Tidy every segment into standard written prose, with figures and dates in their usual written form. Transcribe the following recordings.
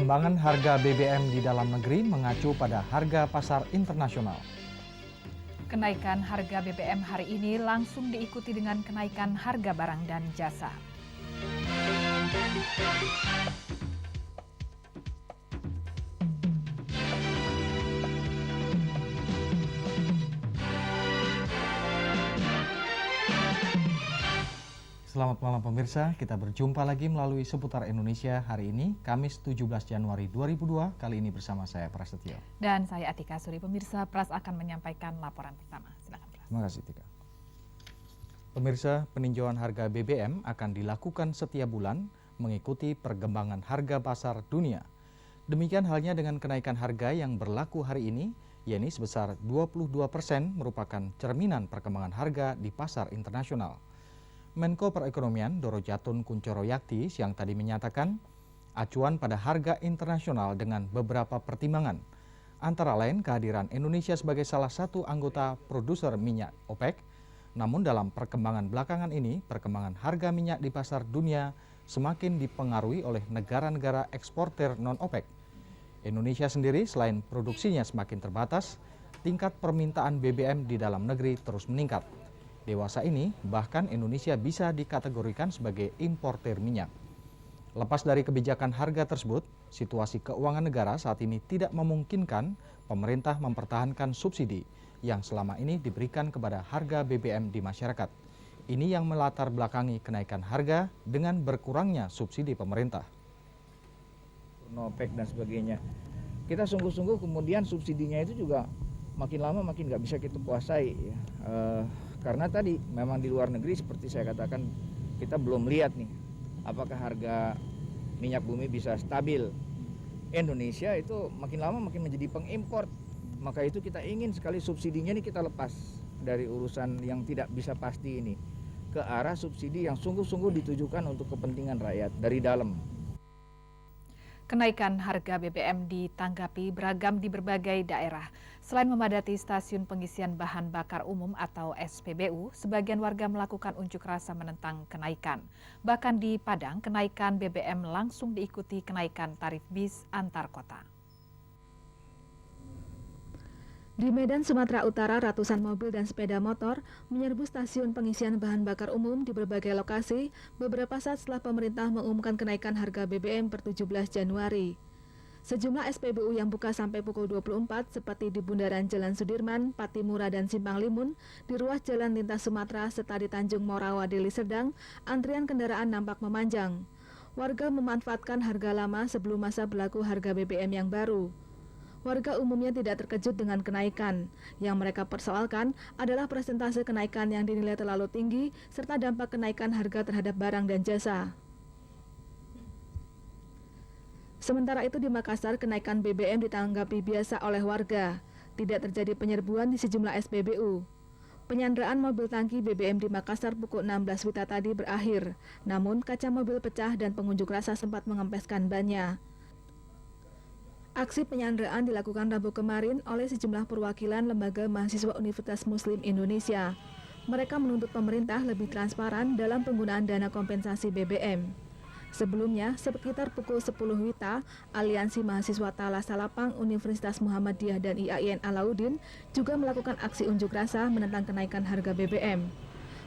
Perkembangan harga BBM di dalam negeri mengacu pada harga pasar internasional. Kenaikan harga BBM hari ini langsung diikuti dengan kenaikan harga barang dan jasa. Selamat malam pemirsa, kita berjumpa lagi melalui Seputar Indonesia hari ini, Kamis 17 Januari 2002, kali ini bersama saya Prasetyo. Dan saya Atika Suri. Pemirsa, Pras akan menyampaikan laporan pertama. Silakan Pras. Terima kasih Tika. Pemirsa, peninjauan harga BBM akan dilakukan setiap bulan mengikuti perkembangan harga pasar dunia. Demikian halnya dengan kenaikan harga yang berlaku hari ini, yakni sebesar 22% merupakan cerminan perkembangan harga di pasar internasional. Menko Perekonomian Doro Jatun Kuncoro Yakti siang tadi menyatakan acuan pada harga internasional dengan beberapa pertimbangan, antara lain kehadiran Indonesia sebagai salah satu anggota produser minyak OPEC. Namun dalam perkembangan belakangan ini, perkembangan harga minyak di pasar dunia semakin dipengaruhi oleh negara-negara eksportir non-OPEC. Indonesia sendiri selain produksinya semakin terbatas, tingkat permintaan BBM di dalam negeri terus meningkat. Dewasa ini, bahkan Indonesia bisa dikategorikan sebagai importir minyak. Lepas dari kebijakan harga tersebut, situasi keuangan negara saat ini tidak memungkinkan pemerintah mempertahankan subsidi yang selama ini diberikan kepada harga BBM di masyarakat. Ini yang melatar belakangi kenaikan harga dengan berkurangnya subsidi pemerintah. OPEC dan sebagainya. Kita sungguh-sungguh kemudian subsidinya itu juga makin lama makin nggak bisa kita kuasai. Ya. Karena tadi memang di luar negeri seperti saya katakan kita belum lihat nih apakah harga minyak bumi bisa stabil. Indonesia itu makin lama makin menjadi pengimpor. Maka itu kita ingin sekali subsidinya ini kita lepas dari urusan yang tidak bisa pasti ini ke arah subsidi yang sungguh-sungguh ditujukan untuk kepentingan rakyat dari dalam. Kenaikan harga BBM ditanggapi beragam di berbagai daerah. Selain memadati stasiun pengisian bahan bakar umum atau SPBU, sebagian warga melakukan unjuk rasa menentang kenaikan. Bahkan di Padang, kenaikan BBM langsung diikuti kenaikan tarif bis antar kota. Di Medan, Sumatera Utara, ratusan mobil dan sepeda motor menyerbu stasiun pengisian bahan bakar umum di berbagai lokasi beberapa saat setelah pemerintah mengumumkan kenaikan harga BBM per 17 Januari. Sejumlah SPBU yang buka sampai pukul 24 seperti di Bundaran Jalan Sudirman, Patimura, dan Simpang Limun, di ruas Jalan Lintas Sumatera serta di Tanjung Morawa, Deli Serdang, antrian kendaraan nampak memanjang. Warga memanfaatkan harga lama sebelum masa berlaku harga BBM yang baru. Warga umumnya tidak terkejut dengan kenaikan. Yang mereka persoalkan adalah persentase kenaikan yang dinilai terlalu tinggi serta dampak kenaikan harga terhadap barang dan jasa. Sementara itu di Makassar, kenaikan BBM ditanggapi biasa oleh warga. Tidak terjadi penyerbuan di sejumlah SPBU. Penyanderaan mobil tangki BBM di Makassar pukul 16 WITA tadi berakhir. Namun kaca mobil pecah dan pengunjuk rasa sempat mengempeskan bannya. Aksi penyanderaan dilakukan Rabu kemarin oleh sejumlah perwakilan lembaga mahasiswa Universitas Muslim Indonesia. Mereka menuntut pemerintah lebih transparan dalam penggunaan dana kompensasi BBM. Sebelumnya, sekitar pukul 10 WITA, Aliansi Mahasiswa Tala Salapang Universitas Muhammadiyah dan IAIN Alauddin juga melakukan aksi unjuk rasa menentang kenaikan harga BBM.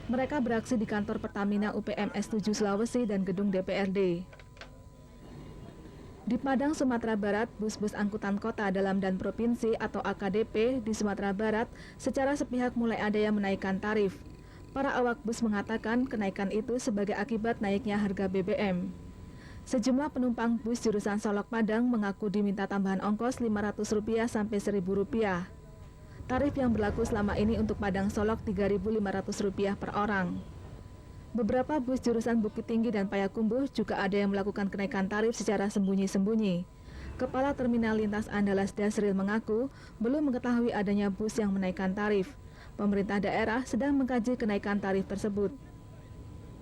Mereka beraksi di kantor Pertamina UPM S7 Sulawesi dan gedung DPRD. Di Padang, Sumatera Barat, bus-bus angkutan kota dalam dan provinsi atau AKDP di Sumatera Barat secara sepihak mulai ada yang menaikkan tarif. Para awak bus mengatakan kenaikan itu sebagai akibat naiknya harga BBM. Sejumlah penumpang bus jurusan Solok Padang mengaku diminta tambahan ongkos Rp500 sampai Rp1.000. Tarif yang berlaku selama ini untuk Padang Solok Rp3.500 per orang. Beberapa bus jurusan Bukit Tinggi dan Payakumbuh juga ada yang melakukan kenaikan tarif secara sembunyi-sembunyi. Kepala Terminal Lintas Andalas Dasril mengaku belum mengetahui adanya bus yang menaikkan tarif. Pemerintah daerah sedang mengkaji kenaikan tarif tersebut.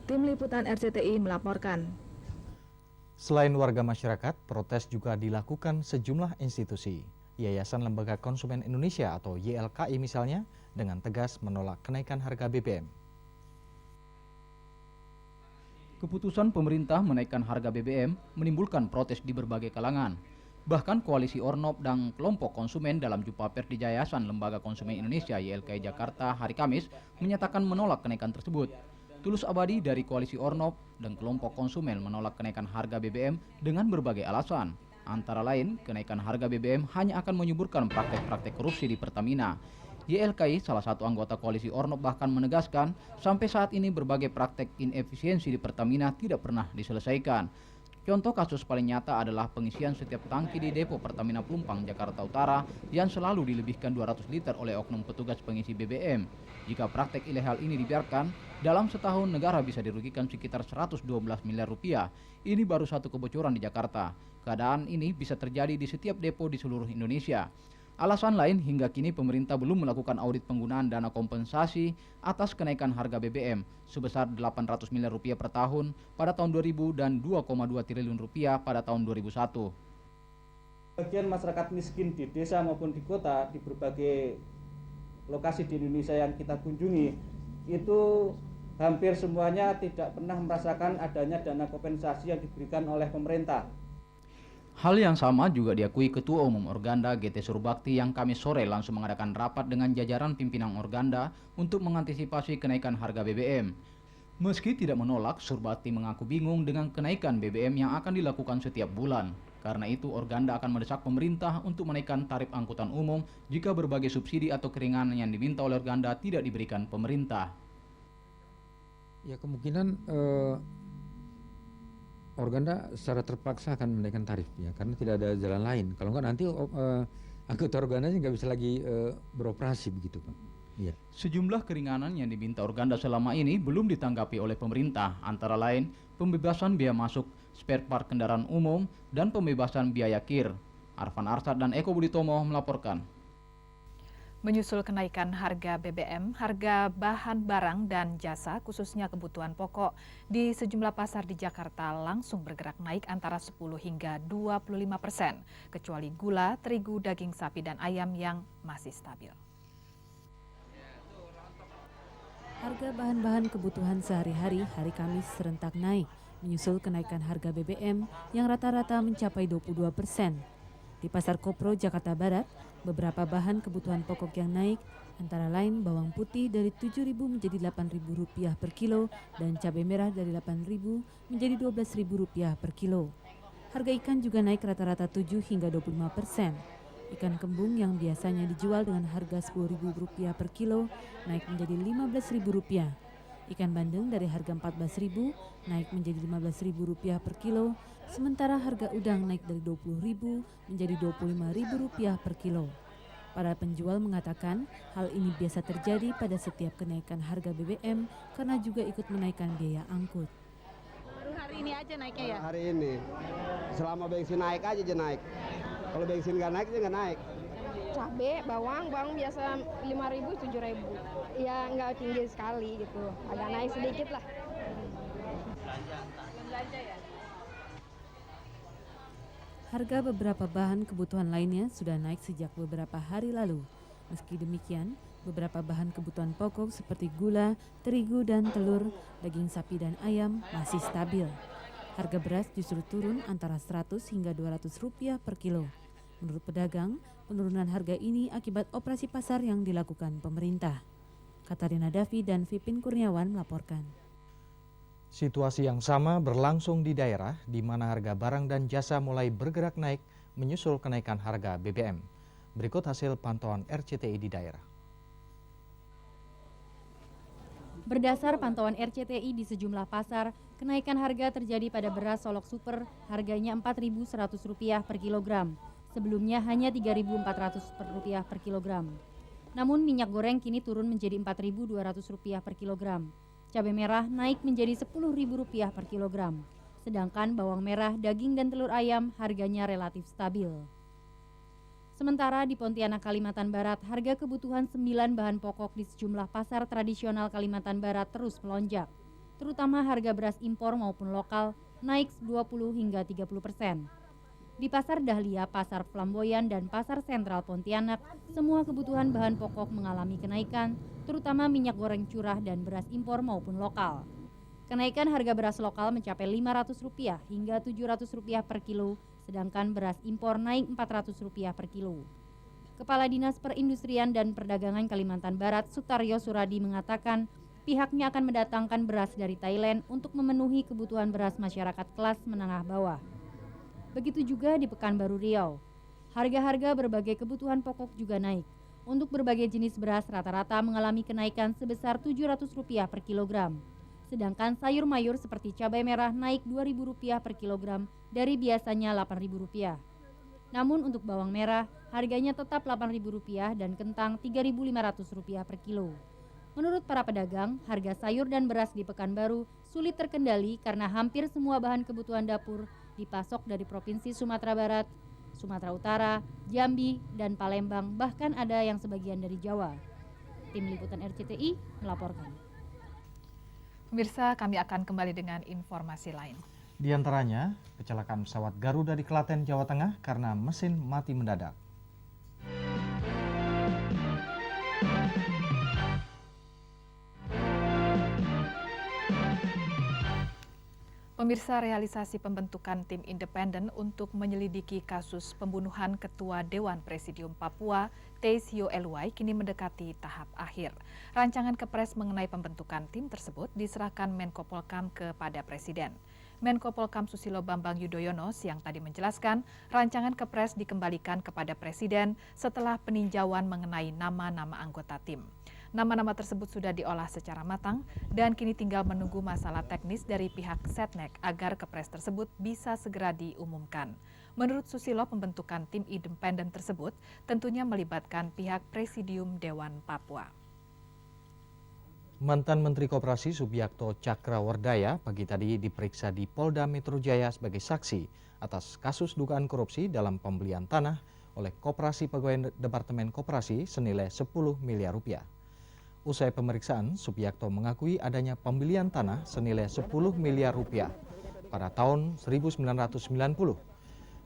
Tim Liputan RCTI melaporkan. Selain warga masyarakat, protes juga dilakukan sejumlah institusi. Yayasan Lembaga Konsumen Indonesia atau YLKI misalnya, dengan tegas menolak kenaikan harga BBM. Keputusan pemerintah menaikkan harga BBM menimbulkan protes di berbagai kalangan. Bahkan Koalisi Ornop dan kelompok konsumen dalam jumpa pers di Yayasan Lembaga Konsumen Indonesia YLKI Jakarta hari Kamis menyatakan menolak kenaikan tersebut. Tulus Abadi dari Koalisi Ornop dan kelompok konsumen menolak kenaikan harga BBM dengan berbagai alasan. Antara lain, kenaikan harga BBM hanya akan menyuburkan praktek-praktek korupsi di Pertamina. YLKI, salah satu anggota Koalisi Ornop, bahkan menegaskan sampai saat ini berbagai praktek inefisiensi di Pertamina tidak pernah diselesaikan. Contoh kasus paling nyata adalah pengisian setiap tangki di depo Pertamina Pelumpang, Jakarta Utara yang selalu dilebihkan 200 liter oleh oknum petugas pengisi BBM. Jika praktek ilegal ini dibiarkan, dalam setahun negara bisa dirugikan sekitar 112 miliar rupiah. Ini baru satu kebocoran di Jakarta. Keadaan ini bisa terjadi di setiap depo di seluruh Indonesia. Alasan lain, hingga kini pemerintah belum melakukan audit penggunaan dana kompensasi atas kenaikan harga BBM sebesar 800 miliar rupiah per tahun pada tahun 2000 dan 2,2 triliun rupiah pada tahun 2001. Bagian masyarakat miskin di desa maupun di kota di berbagai lokasi di Indonesia yang kita kunjungi itu hampir semuanya tidak pernah merasakan adanya dana kompensasi yang diberikan oleh pemerintah. Hal yang sama juga diakui Ketua Umum Organda GT Surbakti yang Kamis sore langsung mengadakan rapat dengan jajaran pimpinan Organda untuk mengantisipasi kenaikan harga BBM. Meski tidak menolak, Surbakti mengaku bingung dengan kenaikan BBM yang akan dilakukan setiap bulan. Karena itu, Organda akan mendesak pemerintah untuk menaikkan tarif angkutan umum jika berbagai subsidi atau keringanan yang diminta oleh Organda tidak diberikan pemerintah. Ya, kemungkinan Organda secara terpaksa akan menaikkan tarif ya, karena tidak ada jalan lain. Kalau enggak nanti anggota Organdanya nggak bisa lagi beroperasi begitu, Pak. Ya. Sejumlah keringanan yang diminta Organda selama ini belum ditanggapi oleh pemerintah, antara lain pembebasan biaya masuk spare part kendaraan umum dan pembebasan biaya KIR. Arfan Arsad dan Eko Buditomo melaporkan. Menyusul kenaikan harga BBM, harga bahan barang dan jasa khususnya kebutuhan pokok di sejumlah pasar di Jakarta langsung bergerak naik antara 10 hingga 25%, kecuali gula, terigu, daging sapi dan ayam yang masih stabil. Harga bahan-bahan kebutuhan sehari-hari hari Kamis serentak naik, menyusul kenaikan harga BBM yang rata-rata mencapai 22%. Di Pasar Kopro, Jakarta Barat, beberapa bahan kebutuhan pokok yang naik, antara lain bawang putih dari Rp7.000 menjadi Rp8.000 per kilo dan cabai merah dari Rp8.000 menjadi Rp12.000 per kilo. Harga ikan juga naik rata-rata 7 hingga 25%. Ikan kembung yang biasanya dijual dengan harga Rp10.000 per kilo naik menjadi Rp15.000. Ikan bandeng dari harga Rp14.000 naik menjadi Rp15.000 per kilo, sementara harga udang naik dari Rp20.000 menjadi Rp25.000 per kilo. Para penjual mengatakan hal ini biasa terjadi pada setiap kenaikan harga BBM karena juga ikut menaikkan biaya angkut. Baru hari ini aja naiknya ya? Hari ini, selama bensin naik aja naik. Kalau bensin nggak naik, dia nggak naik. Cabai, bawang biasa 5.000, 7.000. Ya nggak tinggi sekali gitu, agak naik sedikit lah. Belanja ya? Harga beberapa bahan kebutuhan lainnya sudah naik sejak beberapa hari lalu. Meski demikian, beberapa bahan kebutuhan pokok seperti gula, terigu dan telur, daging sapi dan ayam masih stabil. Harga beras justru turun antara Rp100 hingga Rp200 per kilo. Menurut pedagang, penurunan harga ini akibat operasi pasar yang dilakukan pemerintah. Katarina Davi dan Vipin Kurniawan melaporkan. Situasi yang sama berlangsung di daerah di mana harga barang dan jasa mulai bergerak naik menyusul kenaikan harga BBM. Berikut hasil pantauan RCTI di daerah. Berdasar pantauan RCTI di sejumlah pasar, kenaikan harga terjadi pada beras Solok Super, harganya Rp4.100 per kilogram. Sebelumnya hanya Rp3.400 per kilogram. Namun minyak goreng kini turun menjadi Rp4.200 per kilogram. Cabai merah naik menjadi Rp10.000 per kilogram. Sedangkan bawang merah, daging dan telur ayam harganya relatif stabil. Sementara di Pontianak, Kalimantan Barat, harga kebutuhan 9 bahan pokok di sejumlah pasar tradisional Kalimantan Barat terus melonjak. Terutama harga beras impor maupun lokal naik 20 hingga 30%. Di Pasar Dahlia, Pasar Flamboyan, dan Pasar Sentral Pontianak, semua kebutuhan bahan pokok mengalami kenaikan, terutama minyak goreng curah dan beras impor maupun lokal. Kenaikan harga beras lokal mencapai Rp500 hingga Rp700 per kilo, sedangkan beras impor naik Rp400 per kilo. Kepala Dinas Perindustrian dan Perdagangan Kalimantan Barat, Sutaryo Suradi mengatakan, pihaknya akan mendatangkan beras dari Thailand untuk memenuhi kebutuhan beras masyarakat kelas menengah bawah. Begitu juga di Pekanbaru Riau. Harga-harga berbagai kebutuhan pokok juga naik. Untuk berbagai jenis beras rata-rata mengalami kenaikan sebesar Rp700 per kilogram. Sedangkan sayur mayur seperti cabai merah naik Rp2.000 per kilogram dari biasanya Rp8.000. Namun untuk bawang merah, harganya tetap Rp8.000 dan kentang Rp3.500 per kilo. Menurut para pedagang, harga sayur dan beras di Pekanbaru sulit terkendali karena hampir semua bahan kebutuhan dapur dipasok dari Provinsi Sumatera Barat, Sumatera Utara, Jambi, dan Palembang, bahkan ada yang sebagian dari Jawa. Tim Liputan RCTI melaporkan. Pemirsa, kami akan kembali dengan informasi lain. Di antaranya, kecelakaan pesawat Garuda di Klaten, Jawa Tengah karena mesin mati mendadak. Pemirsa, realisasi pembentukan tim independen untuk menyelidiki kasus pembunuhan Ketua Dewan Presidium Papua, Taisio Eluai, kini mendekati tahap akhir. Rancangan Kepres mengenai pembentukan tim tersebut diserahkan Menko Polkam kepada Presiden. Menko Polkam Susilo Bambang Yudhoyono siang tadi menjelaskan, rancangan Kepres dikembalikan kepada Presiden setelah peninjauan mengenai nama-nama anggota tim. Nama-nama tersebut sudah diolah secara matang dan kini tinggal menunggu masalah teknis dari pihak Setnek agar Kepres tersebut bisa segera diumumkan. Menurut Susilo, pembentukan tim independen tersebut tentunya melibatkan pihak Presidium Dewan Papua. Mantan Menteri Koperasi Subiakto Cakrawardaya pagi tadi diperiksa di Polda Metro Jaya sebagai saksi atas kasus dugaan korupsi dalam pembelian tanah oleh Koperasi Pegawai Departemen Koperasi senilai 10 miliar rupiah. Usai pemeriksaan, Subiakto mengakui adanya pembelian tanah senilai 10 miliar rupiah pada tahun 1990.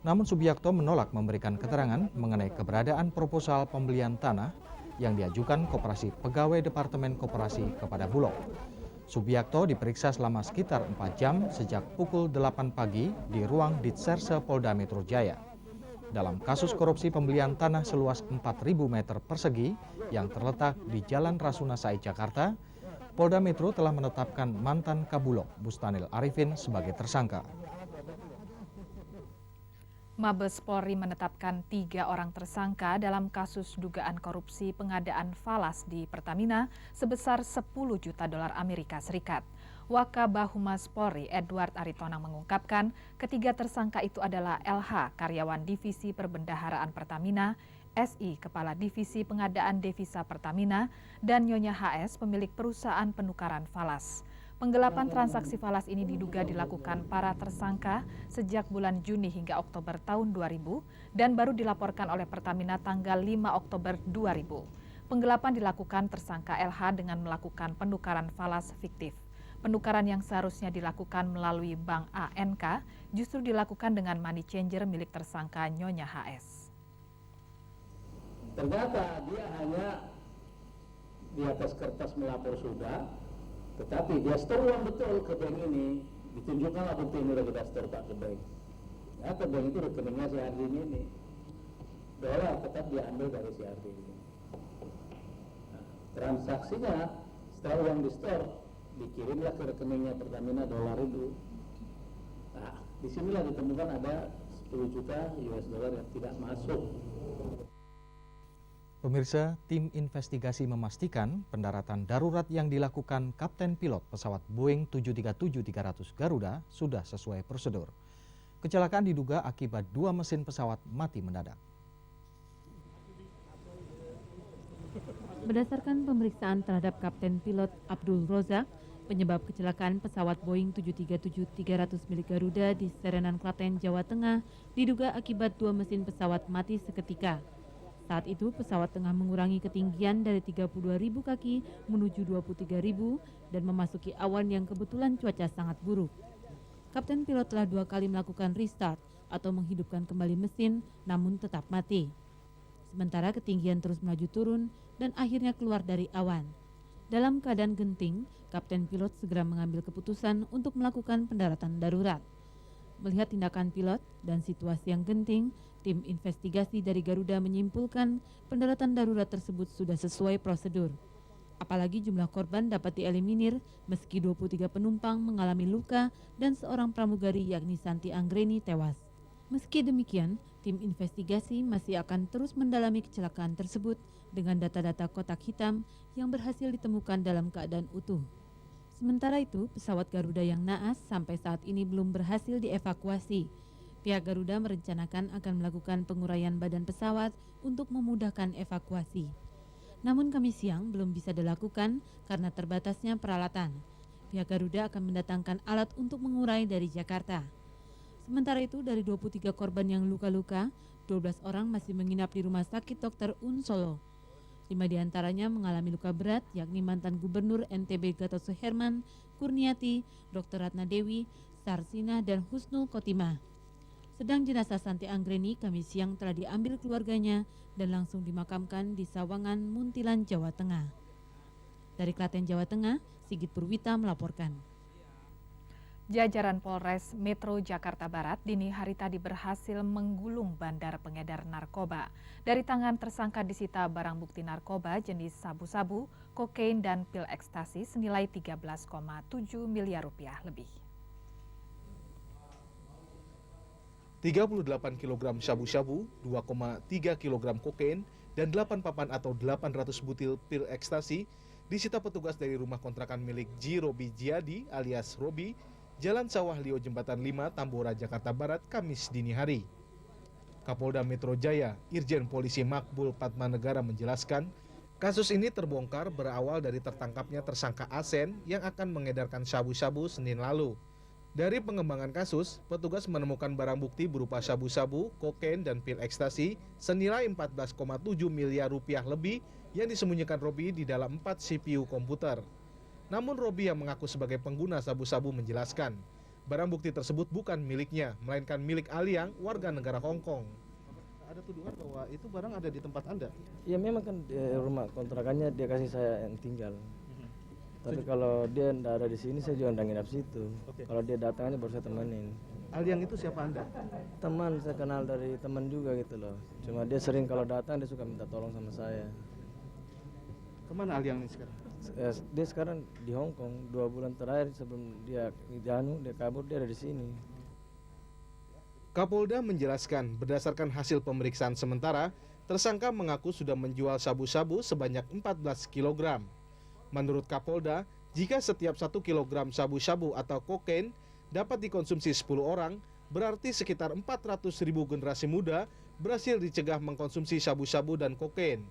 Namun Subiakto menolak memberikan keterangan mengenai keberadaan proposal pembelian tanah yang diajukan Koperasi Pegawai Departemen Koperasi kepada Bulog. Subiakto diperiksa selama sekitar 4 jam sejak pukul 8 pagi di ruang Ditserse Polda Metro Jaya. Dalam kasus korupsi pembelian tanah seluas 4.000 meter persegi yang terletak di Jalan Rasuna Said, Jakarta, Polda Metro telah menetapkan mantan Kabulog Bustanil Arifin sebagai tersangka. Mabes Polri menetapkan 3 orang tersangka dalam kasus dugaan korupsi pengadaan falas di Pertamina sebesar 10 juta dolar Amerika Serikat. Wakabah Humas Polri Edward Aritonang mengungkapkan ketiga tersangka itu adalah LH, karyawan Divisi Perbendaharaan Pertamina, SI, Kepala Divisi Pengadaan Devisa Pertamina, dan Nyonya HS, pemilik perusahaan penukaran falas. Penggelapan transaksi falas ini diduga dilakukan para tersangka sejak bulan Juni hingga Oktober tahun 2000 dan baru dilaporkan oleh Pertamina tanggal 5 Oktober 2000. Penggelapan dilakukan tersangka LH dengan melakukan penukaran falas fiktif. Penukaran yang seharusnya dilakukan melalui Bank ANK justru dilakukan dengan money changer milik tersangka Nyonya HS. Ternyata dia hanya di atas kertas melapor sudah, tetapi dia store uang betul ke bank ini, ditunjukkanlah bukti ini udah kita store Pak ke bank. Ya, ke bank itu rekeningnya si Ardi ini. Dolar tetap diambil dari si Ardi ini. Nah, transaksinya setelah uang di store, dikirimlah ke rekeningnya Pertamina dolar itu. Nah, disinilah ditemukan ada 10 juta US dollar yang tidak masuk. Pemirsa, tim investigasi memastikan pendaratan darurat yang dilakukan Kapten Pilot pesawat Boeing 737-300 Garuda sudah sesuai prosedur. Kecelakaan diduga akibat 2 mesin pesawat mati mendadak. Berdasarkan pemeriksaan terhadap Kapten Pilot Abdul Rozak, penyebab kecelakaan pesawat Boeing 737-300 milik Garuda di Serenan, Klaten, Jawa Tengah diduga akibat 2 mesin pesawat mati seketika. Saat itu pesawat tengah mengurangi ketinggian dari 32.000 kaki menuju 23.000 dan memasuki awan yang kebetulan cuaca sangat buruk. Kapten Pilot telah 2 kali melakukan restart atau menghidupkan kembali mesin namun tetap mati. Sementara ketinggian terus melaju turun dan akhirnya keluar dari awan. Dalam keadaan genting, Kapten pilot segera mengambil keputusan untuk melakukan pendaratan darurat. Melihat tindakan pilot dan situasi yang genting, tim investigasi dari Garuda menyimpulkan pendaratan darurat tersebut sudah sesuai prosedur. Apalagi jumlah korban dapat dieliminir meski 23 penumpang mengalami luka dan seorang pramugari yakni Santi Anggreni tewas. Meski demikian, tim investigasi masih akan terus mendalami kecelakaan tersebut dengan data-data kotak hitam yang berhasil ditemukan dalam keadaan utuh. Sementara itu, pesawat Garuda yang naas sampai saat ini belum berhasil dievakuasi. Pihak Garuda merencanakan akan melakukan penguraian badan pesawat untuk memudahkan evakuasi. Namun Kamis siang belum bisa dilakukan karena terbatasnya peralatan. Pihak Garuda akan mendatangkan alat untuk mengurai dari Jakarta. Sementara itu, dari 23 korban yang luka-luka, 12 orang masih menginap di Rumah Sakit Dr. Un Solo. 5 diantaranya mengalami luka berat, yakni mantan Gubernur NTB Gatot Suherman, Kurniati, Dr. Ratna Dewi, Sarsina, dan Husnul Khotimah. Sedang jenazah Santi Anggreni Kamis siang telah diambil keluarganya dan langsung dimakamkan di Sawangan, Muntilan, Jawa Tengah. Dari Klaten, Jawa Tengah, Sigit Purwita melaporkan. Jajaran Polres Metro Jakarta Barat dini hari tadi berhasil menggulung bandar pengedar narkoba. Dari tangan tersangka disita barang bukti narkoba jenis sabu-sabu, kokain, dan pil ekstasi senilai 13,7 miliar rupiah lebih. 38 kg sabu-sabu, 2,3 kg kokain, dan 8 papan atau 800 butil pil ekstasi disita petugas dari rumah kontrakan milik Ji Robi Jiadi alias Robi, Jalan Sawah Lio Jembatan 5, Tambora, Jakarta Barat, Kamis dini hari. Kapolda Metro Jaya, Irjen Polisi Makbul Padmanegara menjelaskan, kasus ini terbongkar berawal dari tertangkapnya tersangka Asen yang akan mengedarkan sabu-sabu Senin lalu. Dari pengembangan kasus, petugas menemukan barang bukti berupa sabu-sabu, kokain, dan pil ekstasi senilai 14,7 miliar rupiah lebih yang disembunyikan Robi di dalam 4 CPU komputer. Namun Robi yang mengaku sebagai pengguna sabu-sabu menjelaskan, barang bukti tersebut bukan miliknya, melainkan milik Aliang, warga negara Hong Kong. Ada tuduhan bahwa itu barang ada di tempat Anda? Ya memang kan rumah kontrakannya dia kasih saya yang tinggal. Tapi kalau dia tidak ada di sini, saya juga tidak nginap situ. Kalau dia datang aja baru saya temenin. Aliang itu siapa Anda? Teman, saya kenal dari teman juga gitu loh. Cuma dia sering kalau datang dia suka minta tolong sama saya. Kemana Aliang ini sekarang? Dia sekarang di Hong Kong. 2 bulan terakhir sebelum dia kabur, dia ada di sini. Kapolda menjelaskan berdasarkan hasil pemeriksaan sementara, tersangka mengaku sudah menjual sabu-sabu sebanyak 14 kg. Menurut Kapolda, jika setiap 1 kg sabu-sabu atau kokain dapat dikonsumsi 10 orang, berarti sekitar 400.000 generasi muda berhasil dicegah mengkonsumsi sabu-sabu dan kokain.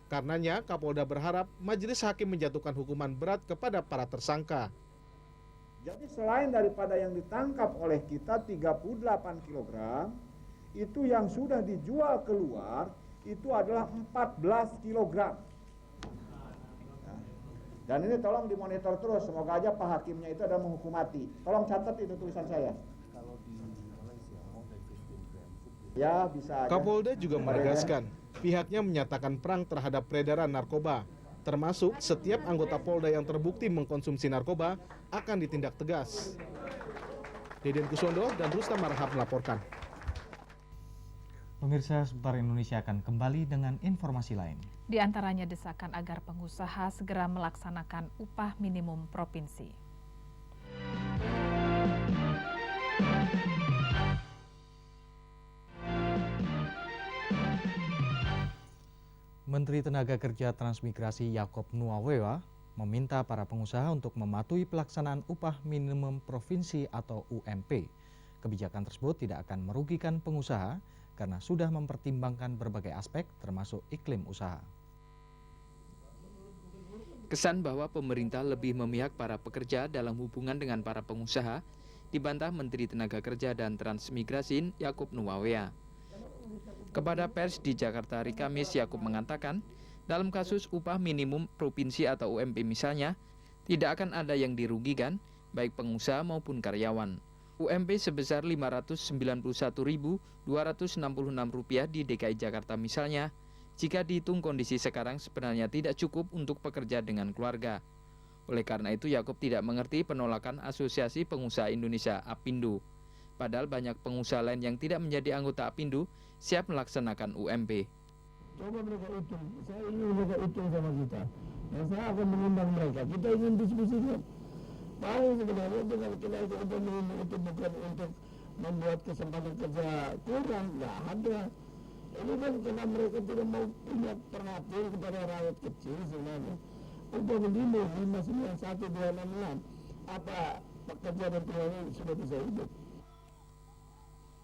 Karenanya, Kapolda berharap majelis hakim menjatuhkan hukuman berat kepada para tersangka. Jadi selain daripada yang ditangkap oleh kita 38 kg, itu yang sudah dijual keluar itu adalah 14 kg. Dan ini tolong dimonitor terus, semoga aja Pak Hakimnya itu ada menghukum mati. Tolong catat itu tulisan saya. Ya, bisa aja. Kapolda juga menegaskan, pihaknya menyatakan perang terhadap peredaran narkoba, termasuk setiap anggota Polda yang terbukti mengkonsumsi narkoba akan ditindak tegas. Deden Kusondo dan Rustam Marhab melaporkan. Pemirsa, sebentar Indonesia akan kembali dengan informasi lain. Di antaranya desakan agar pengusaha segera melaksanakan upah minimum provinsi. Menteri Tenaga Kerja Transmigrasi Yaakob Nuawewa meminta para pengusaha untuk mematuhi pelaksanaan upah minimum provinsi atau UMP. Kebijakan tersebut tidak akan merugikan pengusaha karena sudah mempertimbangkan berbagai aspek termasuk iklim usaha. Kesan bahwa pemerintah lebih memihak para pekerja dalam hubungan dengan para pengusaha dibantah Menteri Tenaga Kerja dan Transmigrasi Yaakob Nuawewa. Kepada pers di Jakarta hari Kamis, Yaakob mengatakan, dalam kasus upah minimum provinsi atau UMP misalnya, tidak akan ada yang dirugikan, baik pengusaha maupun karyawan. UMP sebesar Rp591.266 di DKI Jakarta misalnya, jika dihitung kondisi sekarang sebenarnya tidak cukup untuk pekerja dengan keluarga. Oleh karena itu, Yaakob tidak mengerti penolakan Asosiasi Pengusaha Indonesia (APindo). Padahal banyak pengusaha lain yang tidak menjadi anggota APindo siap melaksanakan UMP. Coba mereka hitung, saya ingin mereka hitung sama kita. Dan saya akan mengundang mereka. Kita ingin diskusikan. Paling sebenarnya dengan kita itu bukan untuk membuat kesempatan kerja kurang, nggak ada. Ini kan karena mereka tidak mau punya perhatian kepada rakyat kecil sebenarnya. Untuk mendimo 591 266 apa pekerja dan pegawai sudah bisa hidup.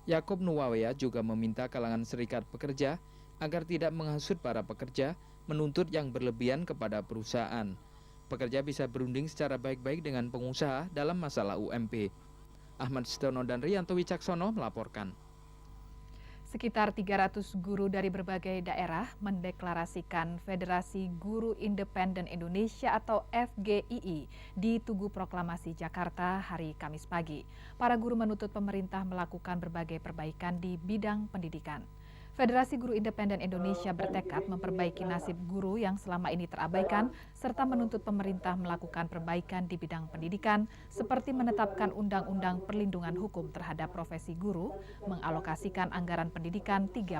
Yaakob Nuwawea juga meminta kalangan serikat pekerja agar tidak menghasut para pekerja, menuntut yang berlebihan kepada perusahaan. Pekerja bisa berunding secara baik-baik dengan pengusaha dalam masalah UMP. Ahmad Setono dan Rianto Wicaksono melaporkan. Sekitar 300 guru dari berbagai daerah mendeklarasikan Federasi Guru Independen Indonesia atau FGII di Tugu Proklamasi Jakarta hari Kamis pagi. Para guru menuntut pemerintah melakukan berbagai perbaikan di bidang pendidikan. Federasi Guru Independen Indonesia bertekad memperbaiki nasib guru yang selama ini terabaikan, serta menuntut pemerintah melakukan perbaikan di bidang pendidikan, seperti menetapkan Undang-Undang Perlindungan Hukum terhadap profesi guru, mengalokasikan anggaran pendidikan 30%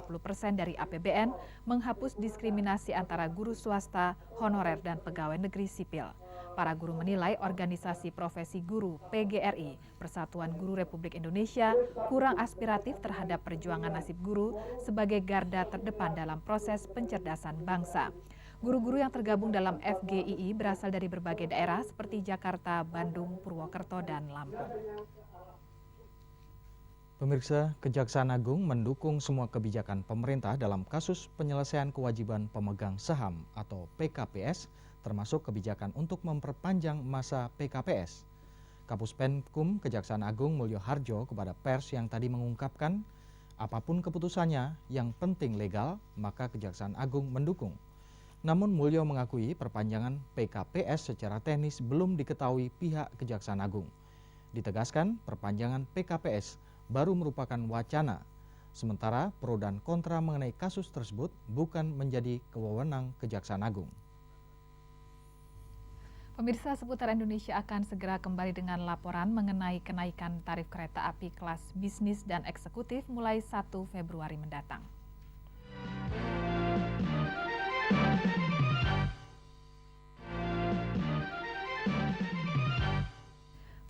dari APBN, menghapus diskriminasi antara guru swasta, honorer, dan pegawai negeri sipil. Para guru menilai organisasi profesi guru PGRI, Persatuan Guru Republik Indonesia, kurang aspiratif terhadap perjuangan nasib guru sebagai garda terdepan dalam proses pencerdasan bangsa. Guru-guru yang tergabung dalam FGII berasal dari berbagai daerah seperti Jakarta, Bandung, Purwokerto, dan Lampung. Pemirsa, Kejaksaan Agung mendukung semua kebijakan pemerintah dalam kasus penyelesaian kewajiban pemegang saham atau PKPS, termasuk kebijakan untuk memperpanjang masa PKPS. Kapus Penkum Kejaksaan Agung Mulyo Harjo kepada pers yang tadi mengungkapkan, apapun keputusannya yang penting legal, maka Kejaksaan Agung mendukung. Namun Mulyo mengakui perpanjangan PKPS secara teknis belum diketahui pihak Kejaksaan Agung. Ditegaskan perpanjangan PKPS baru merupakan wacana, sementara pro dan kontra mengenai kasus tersebut bukan menjadi wewenang Kejaksaan Agung. Pemirsa, Seputar Indonesia akan segera kembali dengan laporan mengenai kenaikan tarif kereta api kelas bisnis dan eksekutif mulai 1 Februari mendatang.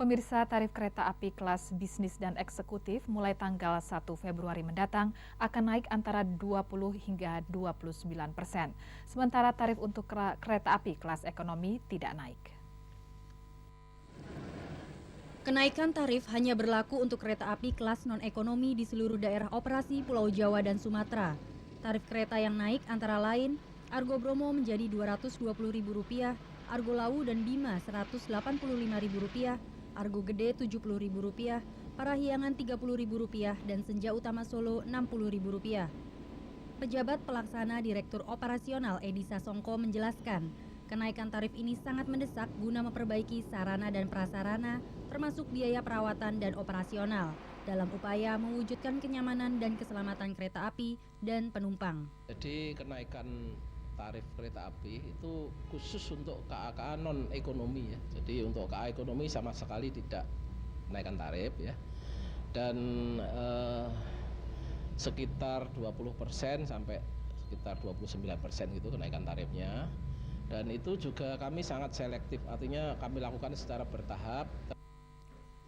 Pemirsa, tarif kereta api kelas bisnis dan eksekutif mulai tanggal 1 Februari mendatang akan naik antara 20 hingga 29%. Sementara tarif untuk kereta api kelas ekonomi tidak naik. Kenaikan tarif hanya berlaku untuk kereta api kelas non-ekonomi di seluruh daerah operasi Pulau Jawa dan Sumatera. Tarif kereta yang naik antara lain Argo Bromo menjadi Rp220.000, Argo Lawu dan Bima Rp185.000, Argo Gede Rp70.000, Parahyangan Rp30.000 dan Senja Utama Solo Rp60.000. Pejabat Pelaksana Direktur Operasional Edi Sasongko menjelaskan, kenaikan tarif ini sangat mendesak guna memperbaiki sarana dan prasarana, termasuk biaya perawatan dan operasional, dalam upaya mewujudkan kenyamanan dan keselamatan kereta api dan penumpang. Jadi kenaikan tarif kereta api itu khusus untuk KA non-ekonomi ya. Jadi untuk KA ekonomi sama sekali tidak naikkan tarif ya. Dan sekitar 20% sampai sekitar 29% gitu kenaikan tarifnya. Dan itu juga kami sangat selektif, artinya kami lakukan secara bertahap.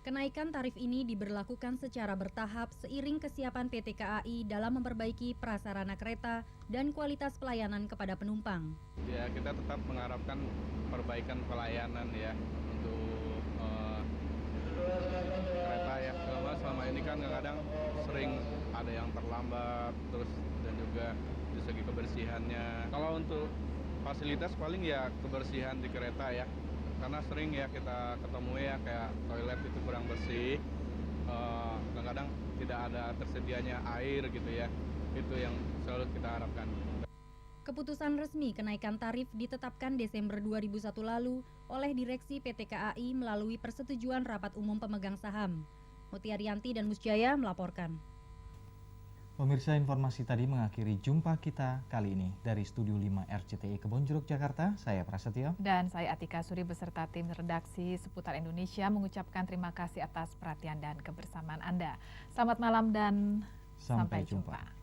Kenaikan tarif ini diberlakukan secara bertahap seiring kesiapan PT KAI dalam memperbaiki prasarana kereta dan kualitas pelayanan kepada penumpang. Ya, kita tetap mengharapkan perbaikan pelayanan ya untuk kereta ya. Selama ini kan kadang sering ada yang terlambat, terus dan juga dari segi kebersihannya. Kalau untuk fasilitas paling ya kebersihan di kereta ya. Karena sering ya kita ketemu ya kayak toilet itu kurang bersih, kadang-kadang tidak ada tersedianya air gitu ya, itu yang selalu kita harapkan. Keputusan resmi kenaikan tarif ditetapkan Desember 2001 lalu oleh Direksi PT KAI melalui persetujuan Rapat Umum Pemegang Saham. Mutia Rianti dan Musjaya melaporkan. Pemirsa, informasi tadi mengakhiri jumpa kita kali ini. Dari Studio 5 RCTI Kebonjeruk, Jakarta, saya Prasetyo. Dan saya Atika Suri beserta tim redaksi Seputar Indonesia mengucapkan terima kasih atas perhatian dan kebersamaan Anda. Selamat malam dan sampai jumpa.